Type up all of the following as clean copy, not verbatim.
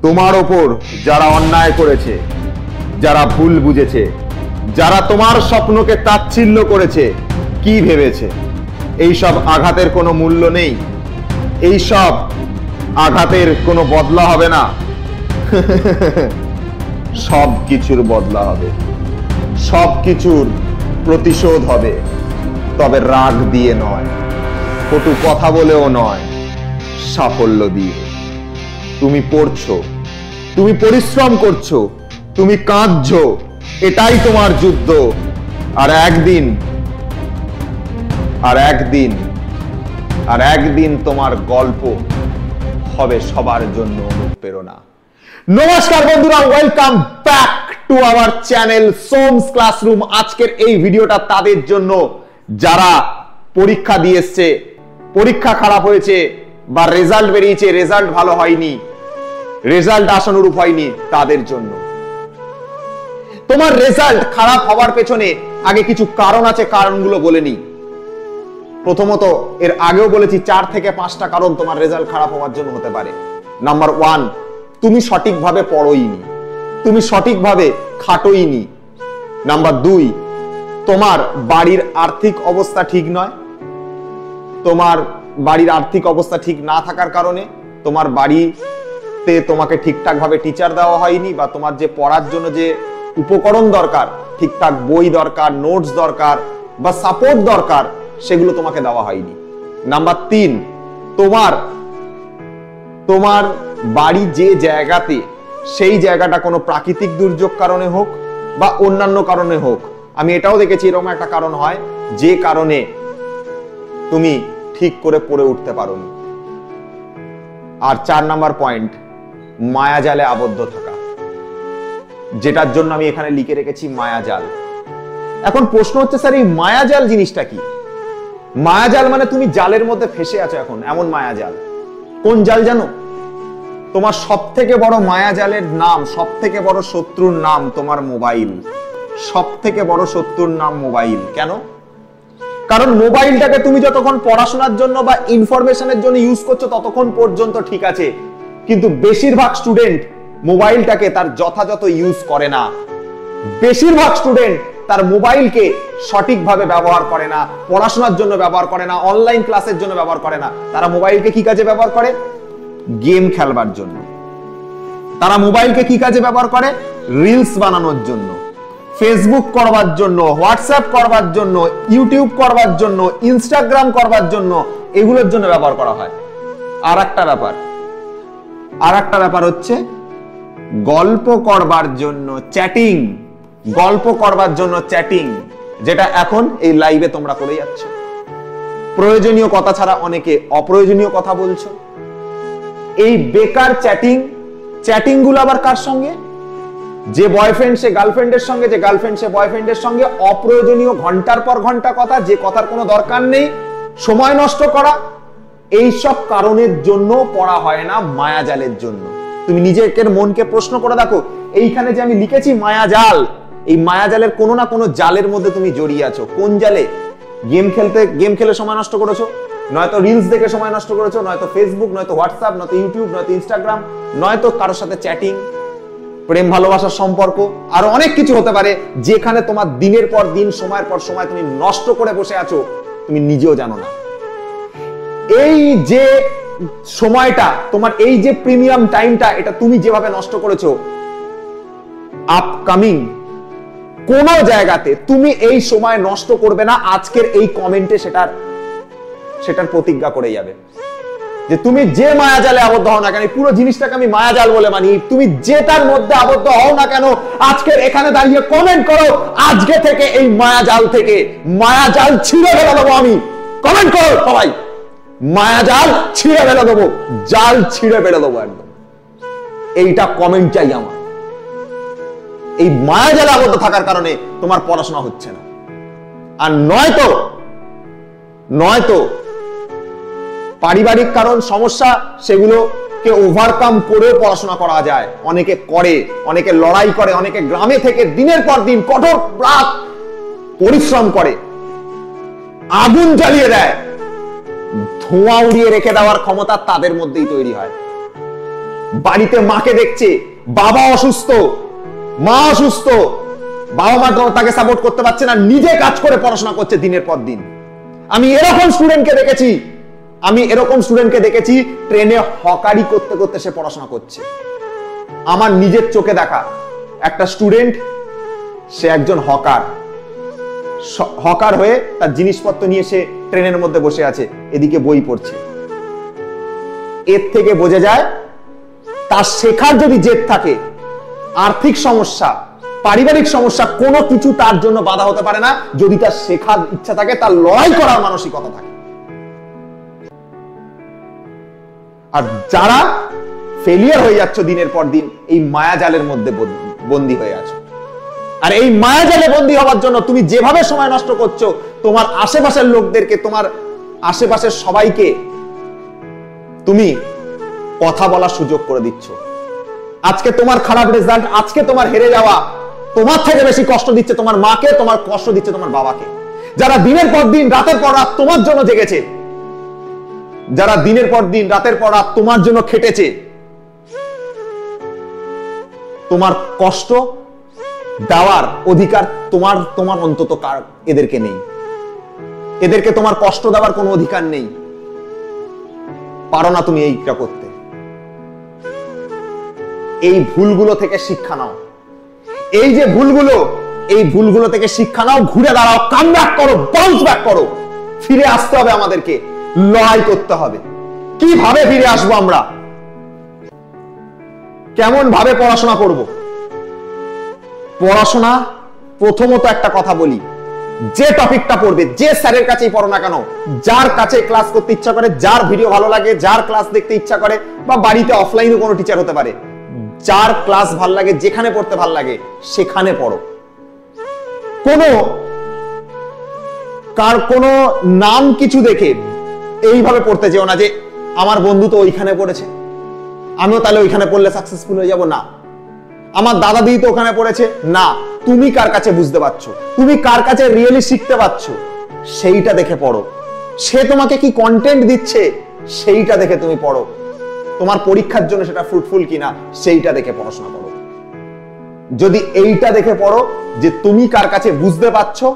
তোমার ওপর যারা অন্যায় করেছে, যারা ভুল বুঝেছে, যারা তোমার স্বপ্নকে তাচ্ছিল্য করেছে, কি ভেবেছে এই সব আঘাতের কোনো মূল্য নেই, এই সব আঘাতের কোনো বদলা হবে না? সব কিছুর বদলা হবে, সব কিছুর প্রতিশোধ হবে, তবে রাগ দিয়ে নয়, কটু কথা বলেও নয়, সাফল্য দিয়ে। তুমি পড়ছো, তুমি পরিশ্রম করছো, তুমি কাঁদছো, এটাই তোমার যুদ্ধ। আর একদিন তোমার গল্প হবে সবার জন্য অনুপ্রেরণা। নমস্কার বন্ধুরা, welcome back to our channel সোমস classroom. আজকের এই ভিডিওটা তাদের জন্য যারা পরীক্ষা দিয়ে এসছে, পরীক্ষা খারাপ হয়েছে বা রেজাল্ট বেরিয়েছে, রেজাল্ট ভালো হয়নি, রেজাল্ট আশানুরূপ হয়নি, তাদের জন্য। তোমার রেজাল্ট খারাপ হওয়ার পেছনে আগে কিছু কারণ আছে, কারণগুলো বলে নি। প্রথমত, এর আগেও বলেছি 4 থেকে 5টা কারণ তোমার রেজাল্ট খারাপ হওয়ার জন্য হতে পারে। নাম্বার 1, তুমি সঠিকভাবে পড়োইনি, তুমি সঠিকভাবে খাটোইনি। নাম্বার 2, তোমার বাড়ির আর্থিক অবস্থা ঠিক নয়। তোমার বাড়ির আর্থিক অবস্থা ঠিক না থাকার কারণে তোমার বাড়িতে তোমাকে ঠিকঠাক ভাবে টিচার দেওয়া হয়নি, বা তোমার যে পড়ার জন্য যে উপকরণ দরকার, ঠিকঠাক বই দরকার, নোটস দরকার বা সাপোর্ট দরকার, সেগুলো তোমাকে দেওয়া হয়নি। নাম্বার 3, তোমার বাড়ি যে জায়গাতে, সেই জায়গাটা কোনো প্রাকৃতিক দুর্যোগ কারণে হোক বা অন্যান্য কারণে হোক। আমি এটাও দেখেছি এরকম একটা কারণ হয় যে কারণে তুমি ঠিক করে পড়ে উঠতে পারোনি। আর 4 নাম্বার পয়েন্ট, মায়াজালে আবদ্ধ থাকা, যেটার জন্য আমি এখানে লিখে রেখেছি মায়াজাল। এখন প্রশ্ন হচ্ছে, স্যার এই মায়াজাল জিনিসটা কি? মায়াজাল মানে তুমি জালের মধ্যে ফেসে আছো এখন, এমন মায়াজাল। কোন জাল জানো? তোমার সব থেকে বড় মায়াজালের নাম, সব থেকে বড় শত্রুর নাম তোমার মোবাইল। সব থেকে বড় শত্রুর নাম মোবাইল। কেন? কারণ মোবাইলটাকে তুমি যতক্ষণ পড়াশোনার জন্য বা ইনফরমেশনের জন্য ইউজ করছো ততক্ষণ পর্যন্ত ঠিক আছে, কিন্তু বেশিরভাগ স্টুডেন্ট মোবাইলটাকে তার যথাযথ ইউজ করে না। বেশিরভাগ স্টুডেন্ট তার মোবাইলকে সঠিকভাবে ব্যবহার করে না, পড়াশোনার জন্য ব্যবহার করে না, অনলাইন ক্লাসের জন্য ব্যবহার করে না। তারা মোবাইলকে কি কাজে ব্যবহার করে? গেম খেলবার জন্য। তারা মোবাইলকে কি কাজে ব্যবহার করে? রিলস বানানোর জন্য, ফেসবুক করবার জন্য, হোয়াটসঅ্যাপ করবার জন্য, ইউটিউব করবার জন্য, ইনস্টাগ্রাম করবার জন্য, এগুলোর জন্য ব্যবহার করা হয়। আর একটা ব্যাপার হচ্ছে গল্প করবার জন্য চ্যাটিং, গল্প করবার জন্য চ্যাটিং, যেটা এখন এই লাইভে তোমরা করে যাচ্ছ। প্রয়োজনীয় কথা ছাড়া অনেকে অপ্রয়োজনীয় কথা বলছো। এই বেকার চ্যাটিং গুলো আবার কার সঙ্গে? যে বয়ফ্রেন্ড সে গার্লফ্রেন্ডের সঙ্গে, যে গার্লফ্রেন্ড সে বয়ফ্রেন্ডের সঙ্গে অপ্রয়োজনীয় ঘন্টার পর ঘন্টা কথা, যে কথার কোনো দরকার নেই, সময় নষ্ট করা। এই সব কারণের জন্য পড়া হয় না, মায়াজালের জন্য। তুমি নিজেকে মনকে প্রশ্ন করে দেখো, এইখানে যে আমি লিখেছি মায়াজাল, এই মায়াজালের কোনো না কোনো জালের মধ্যে তুমি জড়িয়ে আছো। কোন জালে? গেম খেলে সময় নষ্ট করেছো, নয়তো রিলস দেখে সময় নষ্ট করেছো, নয়তো ফেসবুক, নয়তো হোয়াটসঅ্যাপ, নয়তো ইউটিউব, নয়তো ইনস্টাগ্রাম, নয়তো কারোর সাথে চ্যাটিং, প্রেম ভালোবাসার সম্পর্ক, আর অনেক কিছু হতে পারে, যেখানে তোমার দিনের পর দিন, সময়ের পর সময় তুমি নষ্ট করে বসে আছো, তুমি নিজেও জানো না। এই যে সময়টা তোমার, এই যে প্রিমিয়াম টাইমটা, এটা তুমি যেভাবে নষ্ট করেছো, আপকামিং কোন জায়গাতে তুমি এই সময় নষ্ট করবে না। আজকের এই কমেন্টে সেটার প্রতিজ্ঞা করে যাবে যে তুমি যে মায়াজালে আবদ্ধ হও না কেন, পুরো জিনিসটাকে আমি মায়াজাল বলে মানি, তুমি যেটার মধ্যে আবদ্ধ হও না কেন, আজকের এখানে দাঁড়িয়ে কমেন্ট করো, আজকে থেকে এই মায়াজাল থেকে মায়াজাল ছিঁড়ে ফেলে দেবো আমি। কমেন্ট করো সবাই, মায়াজাল ছিঁড়ে ফেলে দেবো, জাল ছিঁড়ে ফেলে দেবো একদম। এইটা কমেন্ট চাই আমার। এই মায়াজালে আবদ্ধ থাকার কারণে তোমার পড়াশোনা হচ্ছে না। আর নয়তো পারিবারিক কারণ, সমস্যা, সেগুলোকে ওভারকাম করে পড়াশোনা করা যায়। অনেকে করে, অনেকে লড়াই করে, অনেকে গ্রামে থেকে দিনের পর দিন কঠোর প্রাক পরিশ্রম করে, আগুন জ্বালিয়ে দেয়, ধোঁয়া উড়িয়ে রেখে দেওয়ার ক্ষমতা তাদের মধ্যেই তৈরি হয়। বাড়িতে মাকে দেখছে, বাবা অসুস্থ, মা অসুস্থ, বাবা মা তাকে সাপোর্ট করতে পারছে না, নিজে কাজ করে পড়াশোনা করছে দিনের পর দিন। আমি এরকম স্টুডেন্টকে দেখেছি ট্রেনে হকারি করতে করতে সে পড়াশোনা করছে। আমার নিজের চোখে দেখা একটা স্টুডেন্ট, সে একজন হকার হয়ে তার জিনিসপত্র নিয়ে সে ট্রেনের মধ্যে বসে আছে, এদিকে বই পড়ছে। এর থেকে বোঝা যায় তার শেখার যদি জেদ থাকে, আর্থিক সমস্যা, পারিবারিক সমস্যা, কোনো কিছু তার জন্য বাধা হতে পারে না যদি তার শেখার ইচ্ছা থাকে, তার লড়াই করার মানসিকতা থাকে। আর যারা ফেলিয়ার হয়ে যাচ্ছে দিনের পর দিন, এই মায়াজালের মধ্যে বন্দী হয়ে আছো। আর এই মায়াজালে বন্দী হওয়ার জন্য তুমি যেভাবে সময় নষ্ট করছো, তোমার আশেপাশের লোকদেরকে, তোমার আশেপাশের সবাইকে তুমি কথা বলার সুযোগ করে দিচ্ছ। আজকে তোমার খারাপ রেজাল্ট, আজকে তোমার হেরে যাওয়া তোমার থেকে বেশি কষ্ট দিচ্ছে তোমার মাকে, তোমার কষ্ট দিচ্ছে তোমার বাবাকে, যারা দিনের পর দিন রাতের পর রাত তোমার জন্য জেগেছে, যারা দিনের পর দিন রাতের পর রাত তোমার জন্য খেটেছে। তোমার কষ্ট দেওয়ার অধিকার তোমার অন্তত এদেরকে নেই। এদেরকে তোমার কষ্ট দেওয়ার কোনো অধিকার নেই। পারো না তুমি এইটা করতে। এই ভুলগুলো থেকে শিক্ষা নাও। এই যে ভুলগুলো, এই ভুলগুলো থেকে শিক্ষা নাও, ঘুরে দাঁড়াও, কাম ব্যাক করো, বাউন্স ব্যাক করো। ফিরে আসতে হবে আমাদেরকে, লড়াই করতে হবে। কিভাবে ফিরে আসবো আমরা? কেমন ভাবে পড়াশোনা করব? পড়াশোনা প্রথমত একটা কথা বলি, যে টপিকটা পড়বে, যে স্যারের কাছেই পড়ো না কেন, যার কাছে ক্লাস করতে ইচ্ছা করে, যার ভিডিও ভালো লাগে, যার ক্লাস দেখতে ইচ্ছা করে, বা বাড়িতে অফলাইনে কোনো টিচার হতে পারে, যার ক্লাস ভাল লাগে, যেখানে পড়তে ভাল লাগে সেখানে পড়ো। কোনো নাম কিছু দেখে এইভাবে পড়তে যেও না যে আমার বন্ধু তো ওইখানে পড়েছে, আমিও তাহলে ওইখানে পড়লে সাকসেসফুল হয়ে যাব। না, আমার দাদা দিদি তো ওখানে পড়েছে। না, তুমি কার কাছে বুঝতে পারছো, তুমি কার কাছে রিয়েলি শিখতে পারছো, সেইটা দেখে পড়ো। সে তোমাকে কি কন্টেন্ট দিচ্ছে সেইটা দেখে তুমি পড়ো। তোমার পরীক্ষার জন্য সেটা ফ্রুটফুল কিনা সেইটা দেখে পড়াশোনা করো। যদি এইটা দেখে পড়ো যে তুমি কার কাছে বুঝতে পারছো,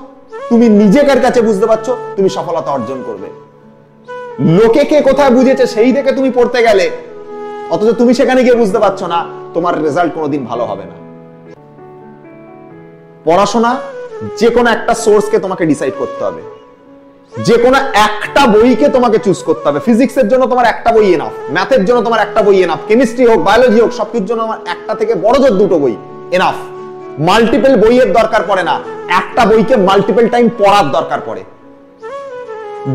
তুমি নিজে কার কাছে বুঝতে পারছো, তুমি সফলতা অর্জন করবে। লোকে কে কোথায় বুঝেছে সেই দেখে তুমি পড়তে গেলে, অথচ তুমি সেখানে গিয়ে বুঝতে পারছো না, তোমার রেজাল্ট কোনোদিন ভালো হবে না। পড়াশোনা যে কোনো একটা সোর্সকে তোমাকে ডিসাইড করতে হবে, যে কোনো একটা বইকে তোমাকে চুজ করতে হবে। ফিজিক্সের জন্য তোমার একটা বই এনাফ, ম্যাথের জন্য তোমার একটা বই এনাফ, কেমিস্ট্রি হোক, বায়োলজি হোক, সবকিছুর জন্য আমার একটা থেকে বড় জোর দুটো বই এনাফ। মাল্টিপল বইয়ের দরকার পড়ে না, একটা বইকে মাল্টিপল টাইম পড়ার দরকার পড়ে।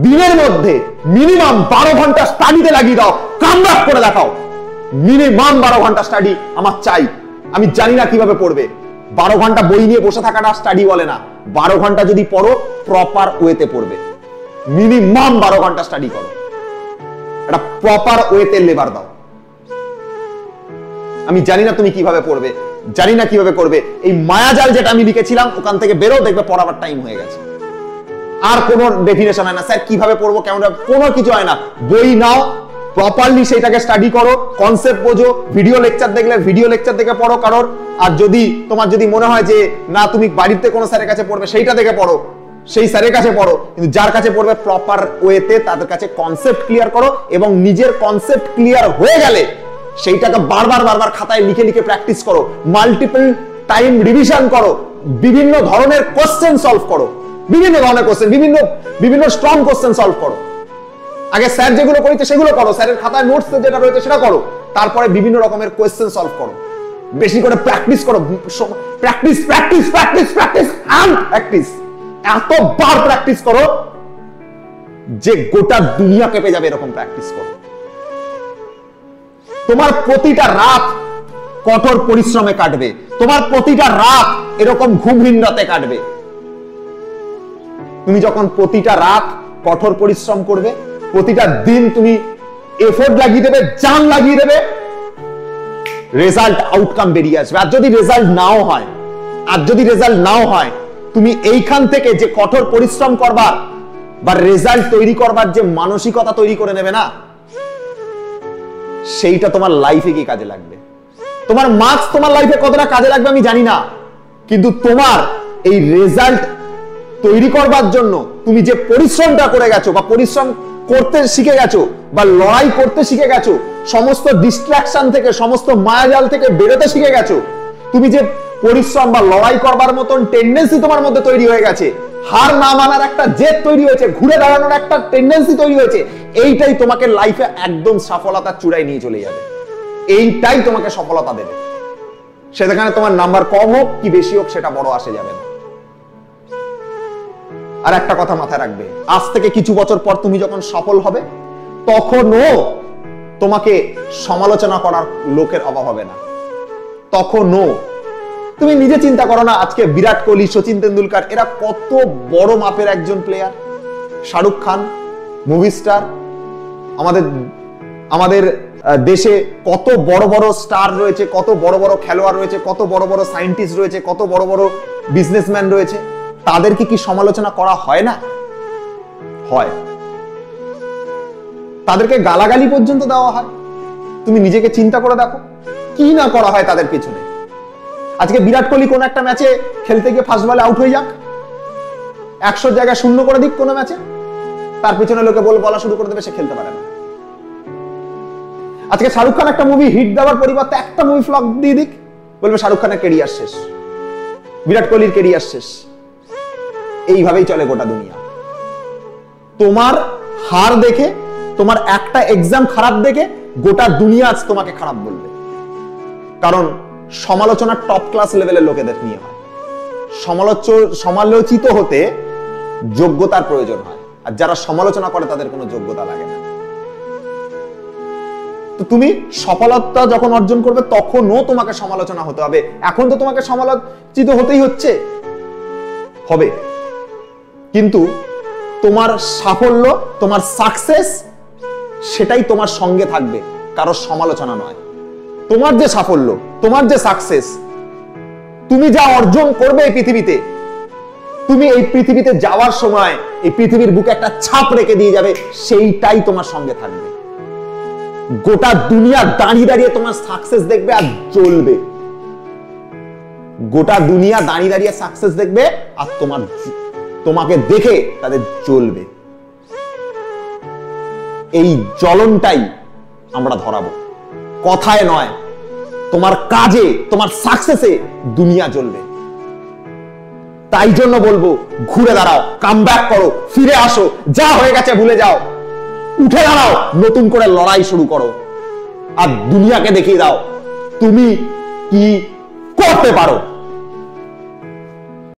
দিনের মধ্যে মিনিমাম 12 ঘন্টা স্টাডিতে লাগিয়ে দাও, কামব্যাক করে দেখাও। মিনিমাম 12 ঘন্টা স্টাডি আমার চাই। আমি জানি না কিভাবে পড়বে, 12 ঘন্টা বই নিয়ে বসে থাকাটা স্টাডি বলে না। 12 ঘন্টা যদি পড়ো, প্রপার ওয়েতে পড়বে। মিনিমাম 12 ঘন্টা স্টাডি করো, একটা প্রপার ওয়েতে লেবার দাও। আমি জানি না তুমি কিভাবে পড়বে, জানি না কিভাবে করবে। এই মায়াজাল যেটা আমি লিখেছিলাম ওখান থেকে বেরো, দেখবে পড়াবার টাইম হয়ে গেছে। আর কোনো ডেফিনেশন হয় না, স্যার কিভাবে পড়বো, কেমন, কোনো কিছু হয় না। বই নাও, প্রপারলি সেটাকে স্টাডি করো, কনসেপ্ট বোঝো। ভিডিও লেকচার দেখলে ভিডিও লেকচার দেখে পড়ো কারোর। আর তোমার যদি মনে হয় যে না তুমি বাড়িতে কোনো স্যারের কাছে পড়বে, সেইটা দেখে পড়ো, সেই স্যারের কাছে পড়ো। কিন্তু যার কাছে পড়বে প্রপার ওয়েতে, তাদের কাছে কনসেপ্ট ক্লিয়ার করো, এবং নিজের কনসেপ্ট ক্লিয়ার হয়ে গেলে সেইটাকে বারবার খাতায় লিখে লিখে প্র্যাকটিস করো, মাল্টিপল টাইম রিভিশন করো, বিভিন্ন ধরনের কোশ্চেন সলভ করো, বিভিন্ন ধরনের কোশ্চেন, বিভিন্ন স্ট্রং কোশ্চেন সলভ করো। আগে স্যার যেগুলো করেছে সেগুলো করো, স্যারের খাতায় নোটস যেটা রয়েছে সেটা করো, তারপরে বিভিন্ন রকমের কোশ্চেন সলভ করো। বেশি করে প্র্যাকটিস করো, practice practice practice practice and practice. এতবার প্র্যাকটিস করো যে গোটা দুনিয়া কেঁপে যাবে, এরকম প্র্যাকটিস করো। তোমার প্রতিটা রাত কঠোর পরিশ্রমে কাটবে, তোমার প্রতিটা রাত এরকম ঘুমহীন রাতে কাটবে। তুমি যখন প্রতিটা রাত কঠোর পরিশ্রম করবে, প্রতিটা দিন তুমি এফোর্ট লাগিয়ে দেবে, জান লাগিয়ে দেবে, রেজাল্ট আউটকাম বেরিয়ে আসবে। আর যদি রেজাল্ট নাও হয়, তুমি এইখান থেকে যে কঠোর পরিশ্রম করবার বা রেজাল্ট তৈরি করবার যে মানসিকতা তৈরি করে নেবে না, সেইটা তোমার লাইফে কি কাজে লাগবে। তোমার মার্কস তোমার লাইফে কতটা কাজে লাগবে আমি জানি না, কিন্তু তোমার এই রেজাল্ট তৈরি করবার জন্য তুমি যে পরিশ্রমটা করে গেছো বা পরিশ্রম করতে শিখে গেছো বা লড়াই করতে শিখে গেছো, সমস্ত ডিস্ট্রাকশন থেকে, সমস্ত মায়াজাল থেকে বেরোতে শিখে গেছো, তুমি যে পরিশ্রম বা লড়াই করবার মতন টেন্ডেন্সি তোমার মধ্যে তৈরি হয়ে গেছে, হার না মানার একটা জেদ তৈরি হয়েছে, ঘুরে দাঁড়ানোর একটা টেন্ডেন্সি তৈরি হয়েছে, এইটাই তোমাকে লাইফে একদম সফলতার চূড়ায় নিয়ে চলে যাবে। এইটাই তোমাকে সফলতা দেবে। সেখানে তোমার নাম্বার কম হোক কি বেশি হোক সেটা বড় আসে যাবে না। আর একটা কথা মাথায় রাখবে, আজ থেকে কিছু বছর পর তুমি যখন সফল হবে তখনও তোমাকে সমালোচনা করার লোকের অভাব হবে না। তখনও তুমি নিজে চিন্তা করো না, আজকে বিরাট কোহলি, সচিন তেন্ডুলকার, এরা কত বড় মাপের একজন player. Shahrukh Khan movie star, আমাদের দেশে কত বড় বড় স্টার রয়েছে, কত বড় বড় খেলোয়াড় রয়েছে, কত বড় বড় সায়েন্টিস্ট রয়েছে, কত বড় বড় বিজনেসম্যান রয়েছে। তাদেরকে কি সমালোচনা করা হয় না? হয়। তাদেরকে গালাগালি পর্যন্ত দেওয়া হয়। তুমি নিজেকে চিন্তা করে দেখো কি না করা হয় তাদের পিছনে। আজকে বিরাট কোহলি কোন একটা ম্যাচে খেলতে গিয়ে ফার্স্ট বলে আউট হয়ে যাক, 100 জায়গায় শূন্য করে দিক কোন ম্যাচে, তার পিছনে লোকে বলা শুরু করে দেবে সে খেলতে পারে না। আজকে শাহরুখ খান একটা মুভি হিট দেওয়ার পরিবর্তে একটা মুভি ফ্লপ দিয়ে দিক, বলবে শাহরুখ খানের ক্যারিয়ার শেষ, বিরাট কোহলির ক্যারিয়ার শেষ। এইভাবেই চলে গোটা দুনিয়া। তোমার হার দেখে, তোমার একটা এক্সাম খারাপ দেখে গোটা দুনিয়া আজ তোমাকে খারাপ বলবে। কারণ সমালোচনা টপ ক্লাস লেভেলের লোকেদের নিয়ে হয়। সমালোচিত হতে যোগ্যতার প্রয়োজন হয়, আর যারা সমালোচনা করে তাদের কোনো যোগ্যতা লাগে না। তো তুমি সফলতা যখন অর্জন করবে তখনও তোমাকে সমালোচনা হতে হবে। এখন তো তোমাকে সমালোচিত হতেই হচ্ছে, হবে, কিন্তু তোমার সাফল্য, তোমার সাকসেস, সেটাই তোমার সঙ্গে থাকবে, কারো সমালোচনা নয়। তোমার যে সাফল্য, তোমার যে সাকসেস, তুমি যা অর্জন করবে এই পৃথিবীতে, তুমি এই পৃথিবীতে যাওয়ার সময় এই পৃথিবীর বুকে একটা ছাপ রেখে দিয়ে যাবে, সেইটাই তোমার সঙ্গে থাকবে। গোটা দুনিয়া দাঁড়িয়ে দাঁড়িয়ে তোমার সাকসেস দেখবে আর জ্বলবে। গোটা দুনিয়া দাঁড়িয়ে দাঁড়িয়ে সাকসেস দেখবে আর তোমাকে দেখে তাদের জ্বলবে। এই জ্বলনটাই আমরা ধরাবো, কথায় নয়, তোমার কাজে, তোমার সাকসেসে দুনিয়া জ্বলবে। তাই জন্য বলবো, ঘুরে দাঁড়াও, কামব্যাক করো, ফিরে আসো, যা হয়ে গেছে ভুলে যাও, উঠে দাঁড়াও, নতুন করে লড়াই শুরু করো, আর দুনিয়াকে দেখিয়ে দাও তুমি কি করতে পারো।